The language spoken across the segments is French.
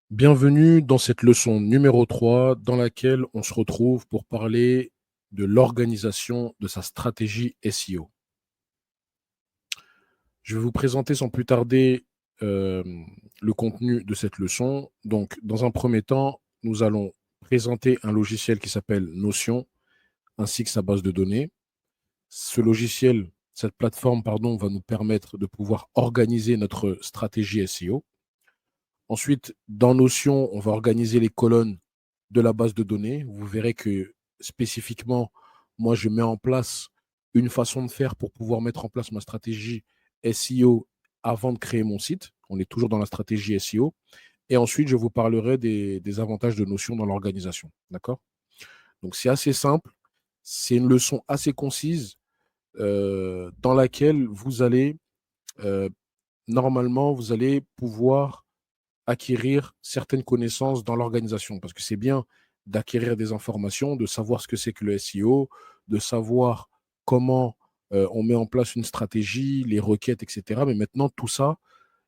Bienvenue dans cette leçon numéro 3 dans laquelle on se retrouve pour parler de l'organisation de sa stratégie SEO. Je vais vous présenter sans plus tarder euh, le contenu de cette leçon. Donc, dans un premier temps, nous allons présenter un logiciel qui s'appelle Notion ainsi que sa base de données. Ce logiciel, cette plateforme, pardon, va nous permettre de pouvoir organiser notre stratégie SEO. Ensuite, dans Notion, on va organiser les colonnes de la base de données. Vous verrez que spécifiquement, moi, je mets en place une façon de faire pour pouvoir mettre en place ma stratégie SEO avant de créer mon site. On est toujours dans la stratégie SEO. Et ensuite, je vous parlerai des avantages de Notion dans l'organisation. D'accord? Donc, c'est assez simple. C'est une leçon assez concise dans laquelle vous allez, euh, normalement, vous allez pouvoir acquérir certaines connaissances dans l'organisation. Parce que c'est bien d'acquérir des informations, de savoir ce que c'est que le SEO, de savoir comment on met en place une stratégie, les requêtes, etc. Mais maintenant, tout ça,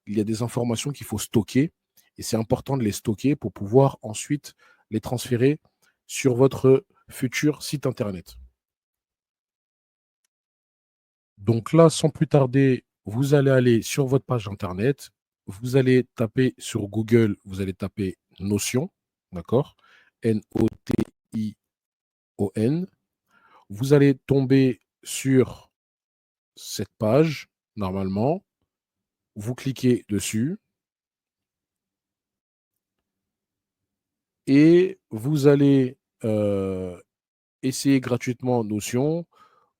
il y a des informations qu'il faut stocker. Et c'est important de les stocker pour pouvoir ensuite les transférer sur votre futur site Internet. Donc là, sans plus tarder, vous allez aller sur votre page Internet, vous allez taper sur Google, vous allez taper Notion, d'accord? Notion. Vous allez tomber sur cette page, normalement. Vous cliquez dessus et vous allez essayer gratuitement Notion.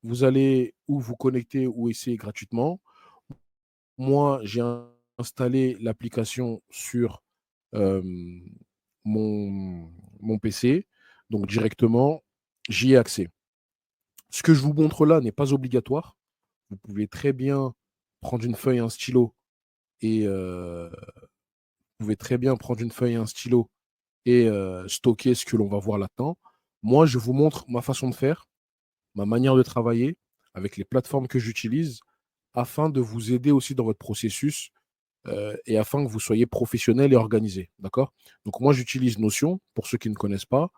Vous allez ou vous connecter ou essayer gratuitement. Moi, j'ai installé l'application sur euh, mon PC. Donc directement, j'y ai accès. Ce que je vous montre là n'est pas obligatoire. Vous pouvez très bien prendre une feuille et un stylo et stocker ce que l'on va voir là-dedans. Moi, je vous montre ma façon de faire, ma manière de travailler avec les plateformes que j'utilise afin de vous aider aussi dans votre processus et afin que vous soyez professionnel et organisé. D'accord? Donc, moi, j'utilise Notion, pour ceux qui ne connaissent pas.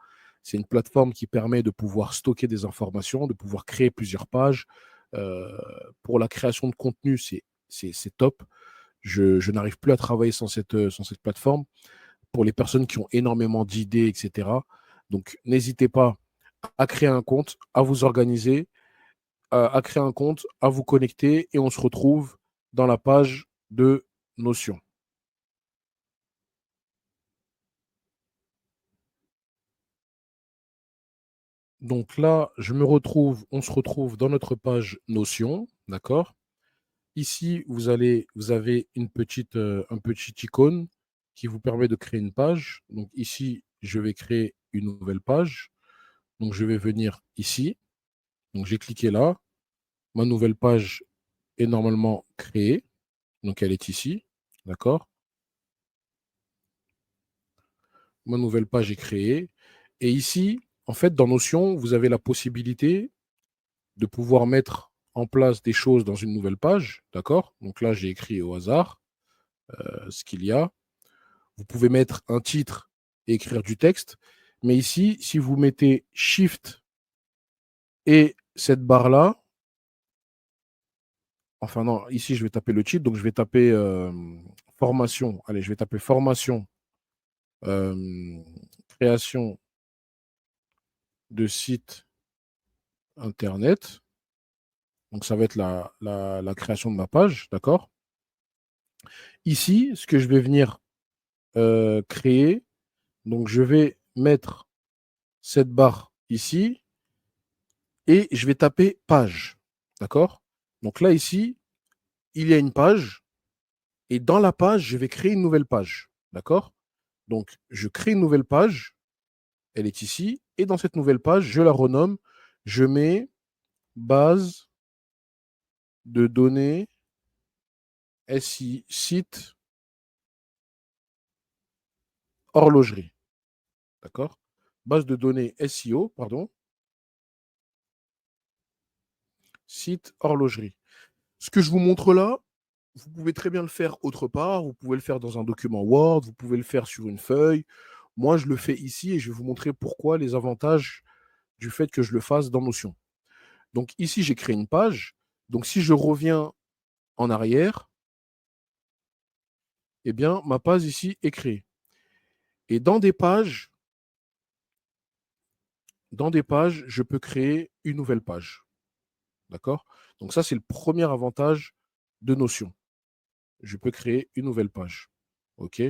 C'est une plateforme qui permet de pouvoir stocker des informations, de pouvoir créer plusieurs pages. Euh, pour la création de contenu, c'est top. Je n'arrive plus à travailler sans cette plateforme. Pour les personnes qui ont énormément d'idées, etc. Donc, n'hésitez pas à créer un compte, à vous organiser, à créer un compte, à vous connecter et on se retrouve dans la page de Notion. Donc là, on se retrouve dans notre page Notion, d'accord? Ici, vous avez un petit icône qui vous permet de créer une page. Donc ici, je vais créer une nouvelle page. Donc je vais venir ici. Donc j'ai cliqué là. Ma nouvelle page est normalement créée. Donc elle est ici, d'accord? Ma nouvelle page est créée. Et ici, en fait, dans Notion, vous avez la possibilité de pouvoir mettre en place des choses dans une nouvelle page, d'accord? Donc là, j'ai écrit au hasard ce qu'il y a. Vous pouvez mettre un titre et écrire du texte. Mais ici, si vous mettez Shift et cette barre-là, enfin non, ici, je vais taper le titre, donc je vais taper formation. Allez, je vais taper formation, euh, création de site Internet. Donc ça va être la création de ma page, d'accord? Ici, ce que je vais venir créer, donc je vais mettre cette barre ici et je vais taper page. D'accord? Donc là, ici, il y a une page et dans la page, je vais créer une nouvelle page. D'accord? Donc, je crée une nouvelle page, elle est ici, et dans cette nouvelle page, je la renomme, je mets base de données SI, site horlogerie. D'accord? Base de données SEO, pardon, site horlogerie. Ce que je vous montre là, Vous pouvez très bien le faire autre part, vous pouvez le faire dans un document Word, vous pouvez le faire sur une feuille. Moi, je le fais ici et je vais vous montrer pourquoi, les avantages du fait que je le fasse dans Notion. Donc ici, j'ai créé une page. Donc si je reviens en arrière, eh bien, ma page ici est créée. Et dans des pages, je peux créer une nouvelle page. D'accord? Donc ça, c'est le premier avantage de Notion. Je peux créer une nouvelle page. OK?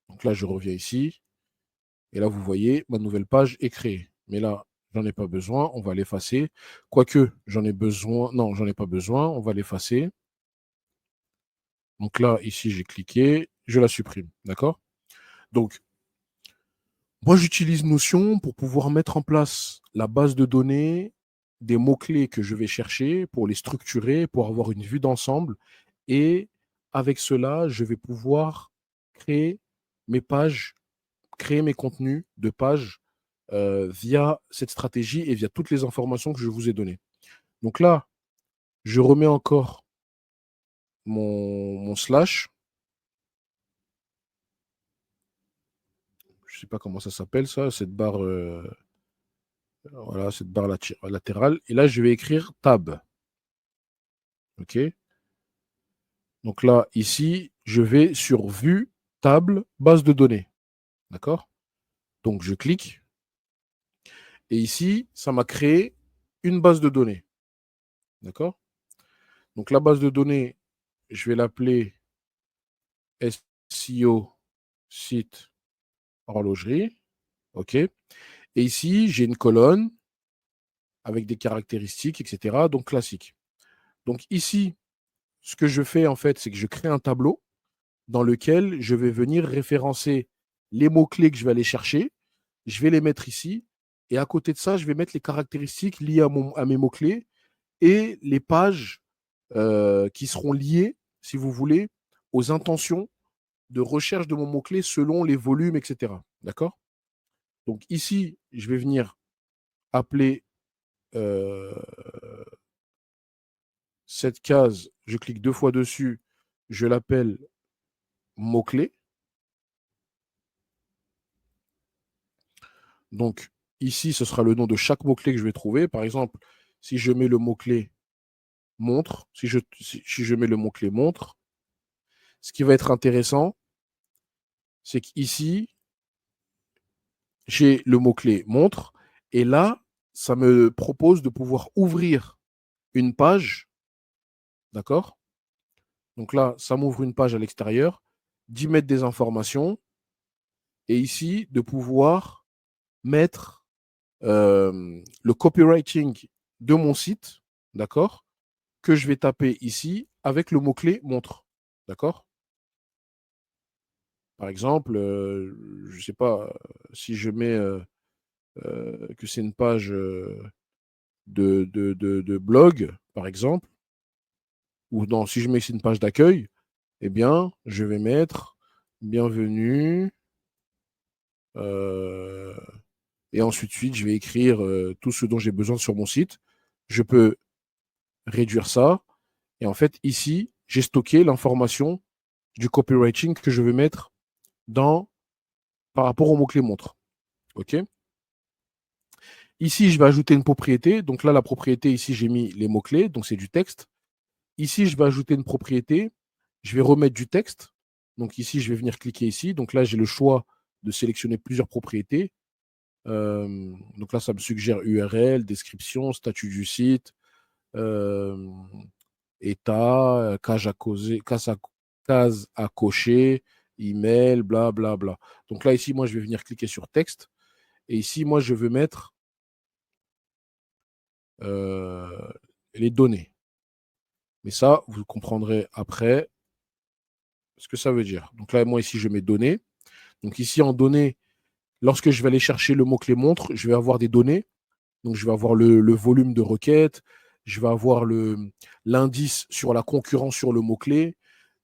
Donc là, je reviens ici. Et là, vous voyez, ma nouvelle page est créée. Mais là, j'en ai pas besoin. On va l'effacer. Quoique, j'en ai besoin. Non, j'en ai pas besoin. On va l'effacer. Donc là, ici, j'ai cliqué. Je la supprime. D'accord? Donc, moi, j'utilise Notion pour pouvoir mettre en place la base de données, des mots-clés que je vais chercher, pour les structurer, pour avoir une vue d'ensemble. Et avec cela, je vais pouvoir créer mes pages, créer mes contenus de pages via cette stratégie et via toutes les informations que je vous ai données. Donc là, je remets encore mon slash. Je ne sais pas comment ça s'appelle, ça, cette barre, voilà, cette barre latérale. Et là, je vais écrire tab. OK? Donc là, ici, je vais sur vue, table, base de données. D'accord? Donc je clique. Et ici, ça m'a créé une base de données. D'accord? Donc la base de données, je vais l'appeler SEO site horlogerie. OK? Et ici, j'ai une colonne avec des caractéristiques, etc. Donc classique. Donc ici, ce que je fais en fait, c'est que je crée un tableau dans lequel je vais venir référencer les mots-clés que je vais aller chercher. Je vais les mettre ici. Et à côté de ça, je vais mettre les caractéristiques liées à mes mots-clés et les pages qui seront liées, si vous voulez, aux intentions de recherche de mon mot-clé selon les volumes, etc. D'accord? Donc ici, je vais venir appeler euh, cette case, je clique 2 fois dessus, je l'appelle mot-clé. Donc ici, ce sera le nom de chaque mot-clé que je vais trouver. Par exemple, si je mets le mot-clé montre, si je mets le mot-clé montre, ce qui va être intéressant, c'est qu'ici, j'ai le mot-clé montre, et là, ça me propose de pouvoir ouvrir une page, d'accord? Donc là, ça m'ouvre une page à l'extérieur, d'y mettre des informations, et ici, de pouvoir mettre le copywriting de mon site, d'accord, que je vais taper ici avec le mot-clé montre, d'accord? Par exemple, je ne sais pas, si je mets que c'est une page de blog, par exemple, ou non, si je mets que c'est une page d'accueil, eh bien, je vais mettre bienvenue, euh, et ensuite, je vais écrire tout ce dont j'ai besoin sur mon site. Je peux réduire ça. Et en fait, ici, j'ai stocké l'information du copywriting que je vais mettre dans, par rapport au mot-clé montre. OK? Ici, je vais ajouter une propriété. Donc là, la propriété, ici, j'ai mis les mots-clés. Donc, c'est du texte. Ici, je vais ajouter une propriété. Je vais remettre du texte. Donc ici, je vais venir cliquer ici. Donc là, j'ai le choix de sélectionner plusieurs propriétés. Donc là, ça me suggère URL, description, statut du site, euh, état, case à cocher, email, bla bla bla. Donc là, ici, moi, je vais venir cliquer sur texte. Et ici, moi, je veux mettre euh, les données. Mais ça, vous comprendrez après ce que ça veut dire. Donc là, moi, ici, je mets données. Donc ici, en données, lorsque je vais aller chercher le mot-clé montre, je vais avoir des données. Donc, je vais avoir le volume de requête, je vais avoir l'indice sur la concurrence sur le mot-clé,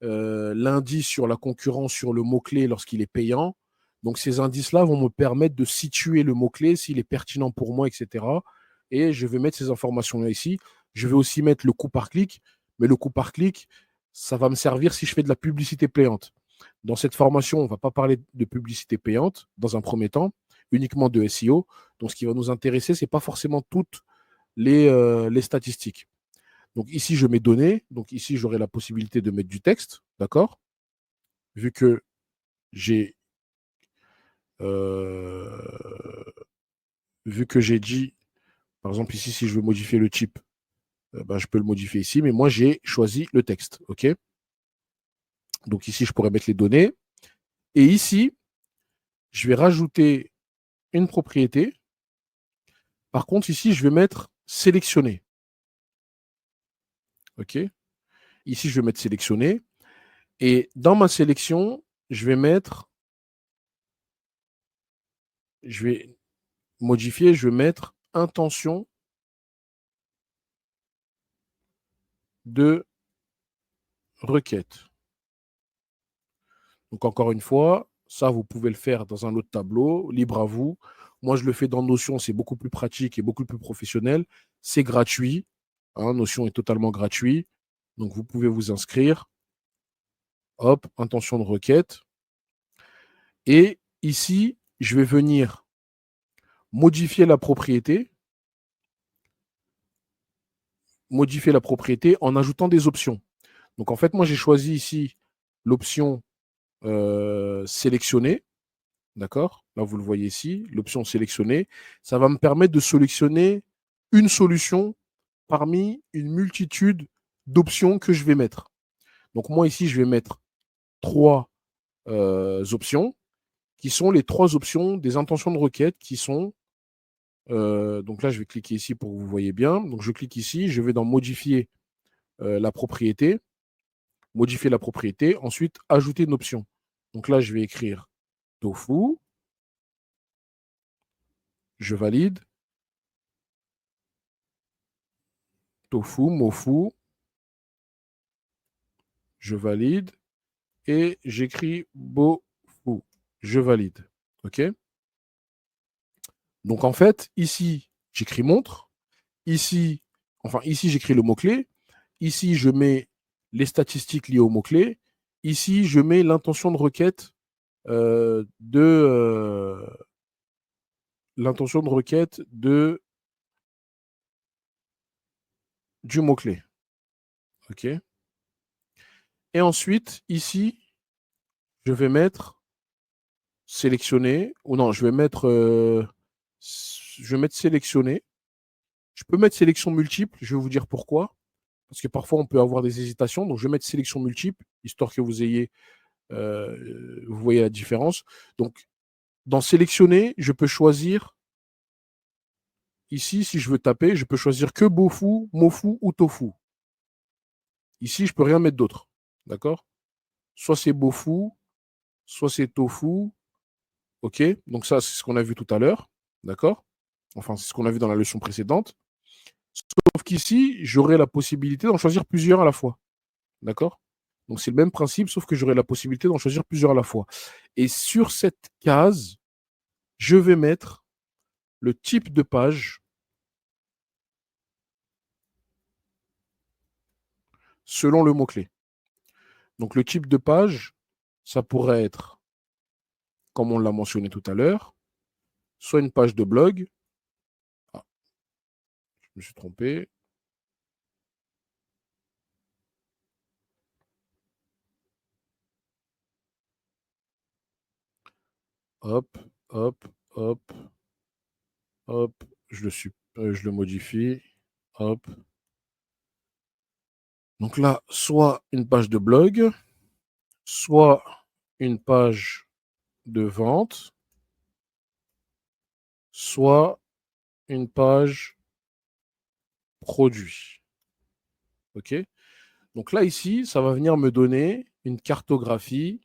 l'indice sur la concurrence sur le mot-clé lorsqu'il est payant. Donc, ces indices-là vont me permettre de situer le mot-clé, s'il est pertinent pour moi, etc. Et je vais mettre ces informations-là ici. Je vais aussi mettre le coût par clic, mais le coût par clic, ça va me servir si je fais de la publicité payante. Dans cette formation, on ne va pas parler de publicité payante dans un premier temps, uniquement de SEO. Donc, ce qui va nous intéresser, ce n'est pas forcément toutes les statistiques. Donc, ici, je mets données. Donc, ici, j'aurai la possibilité de mettre du texte. D'accord? Vu que j'ai dit, par exemple, ici, si je veux modifier le type, ben, je peux le modifier ici. Mais moi, j'ai choisi le texte. OK? Donc, ici, je pourrais mettre les données. Et ici, je vais rajouter une propriété. Par contre, ici, je vais mettre sélectionner. OK? Ici, je vais mettre sélectionner. Et dans ma sélection, je vais modifier, je vais mettre intention de requête. Donc, encore une fois, ça, vous pouvez le faire dans un autre tableau, libre à vous. Moi, je le fais dans Notion, c'est beaucoup plus pratique et beaucoup plus professionnel. C'est gratuit. Hein, Notion est totalement gratuit. Donc, vous pouvez vous inscrire. Hop, intention de requête. Et ici, je vais venir modifier la propriété en ajoutant des options. Donc, en fait, moi, j'ai choisi ici l'option sélectionner. D'accord? Là, vous le voyez ici, l'option sélectionner. Ça va me permettre de sélectionner une solution parmi une multitude d'options que je vais mettre. Donc, moi, ici, je vais mettre 3 options qui sont les 3 options des intentions de requête qui sont. Donc là, je vais cliquer ici pour que vous voyez bien. Donc, je clique ici, je vais dans modifier la propriété. Modifier la propriété. Ensuite, ajouter une option. Donc là, je vais écrire tofu. Je valide. Tofu, mofu. Je valide. Et j'écris bofu. Je valide. OK? Donc en fait, ici, j'écris montre. Ici, j'écris le mot-clé. Ici, je mets les statistiques liées au mot-clé. Ici, je mets l'intention de requête du mot-clé. OK? Et ensuite, ici, je vais mettre sélectionner. Ou non, je vais mettre sélectionner. Je peux mettre sélection multiple. Je vais vous dire pourquoi. Parce que parfois, on peut avoir des hésitations. Donc, je vais mettre sélection multiple, histoire que vous voyez la différence. Donc, dans sélectionner, je peux choisir, ici, si je veux taper, je peux choisir que bofu, mofu ou tofu. Ici, je ne peux rien mettre d'autre. D'accord? Soit c'est bofu, soit c'est tofu. OK? Donc, ça, c'est ce qu'on a vu tout à l'heure. D'accord? Enfin, c'est ce qu'on a vu dans la leçon précédente. Sauf qu'ici, j'aurai la possibilité d'en choisir plusieurs à la fois. D'accord? Donc, c'est le même principe, sauf que j'aurai la possibilité d'en choisir plusieurs à la fois. Et sur cette case, je vais mettre le type de page selon le mot-clé. Donc, le type de page, ça pourrait être, comme on l'a mentionné tout à l'heure, soit une page de blog. Ah, je me suis trompé. Hop, hop, hop, hop. Je le modifie. Hop. Donc là, soit une page de blog, soit une page de vente, soit une page produit. OK? Donc là, ici, ça va venir me donner une cartographie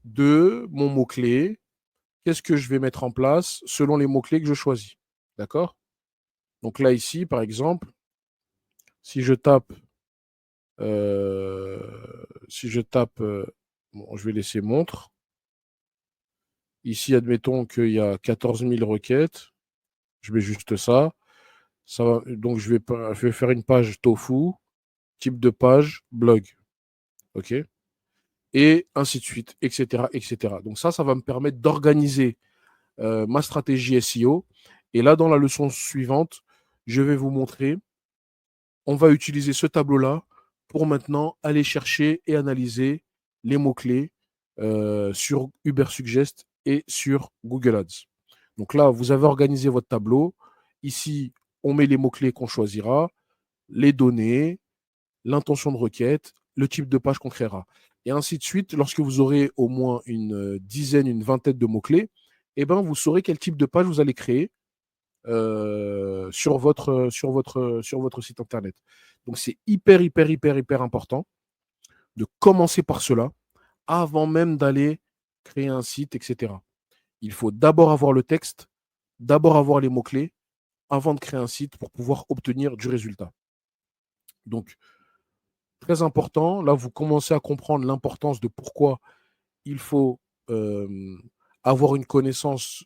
de mon mot-clé. Qu'est-ce que je vais mettre en place selon les mots-clés que je choisis. D'accord? Donc là, ici, par exemple, si je tape, bon, je vais laisser montre. Ici, admettons qu'il y a 14 000 requêtes. Je mets juste ça. Donc, je vais faire une page tofu, type de page, blog. OK? Et ainsi de suite, etc., etc. Donc ça va me permettre d'organiser ma stratégie SEO. Et là, dans la leçon suivante, je vais vous montrer, on va utiliser ce tableau-là pour maintenant aller chercher et analyser les mots-clés sur Ubersuggest et sur Google Ads. Donc là, vous avez organisé votre tableau. Ici, on met les mots-clés qu'on choisira, les données, l'intention de requête, le type de page qu'on créera. Et ainsi de suite, lorsque vous aurez au moins une dizaine, une vingtaine de mots-clés, eh ben, vous saurez quel type de page vous allez créer sur votre site internet. Donc c'est hyper, hyper, hyper, hyper important de commencer par cela avant même d'aller créer un site, etc. Il faut d'abord avoir le texte, d'abord avoir les mots-clés avant de créer un site pour pouvoir obtenir du résultat. Donc, très important, là, vous commencez à comprendre l'importance de pourquoi il faut avoir une connaissance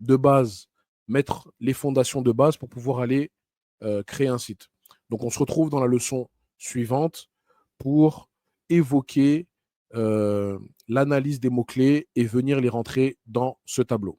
de base, mettre les fondations de base pour pouvoir aller créer un site. Donc, on se retrouve dans la leçon suivante pour évoquer l'analyse des mots-clés et venir les rentrer dans ce tableau.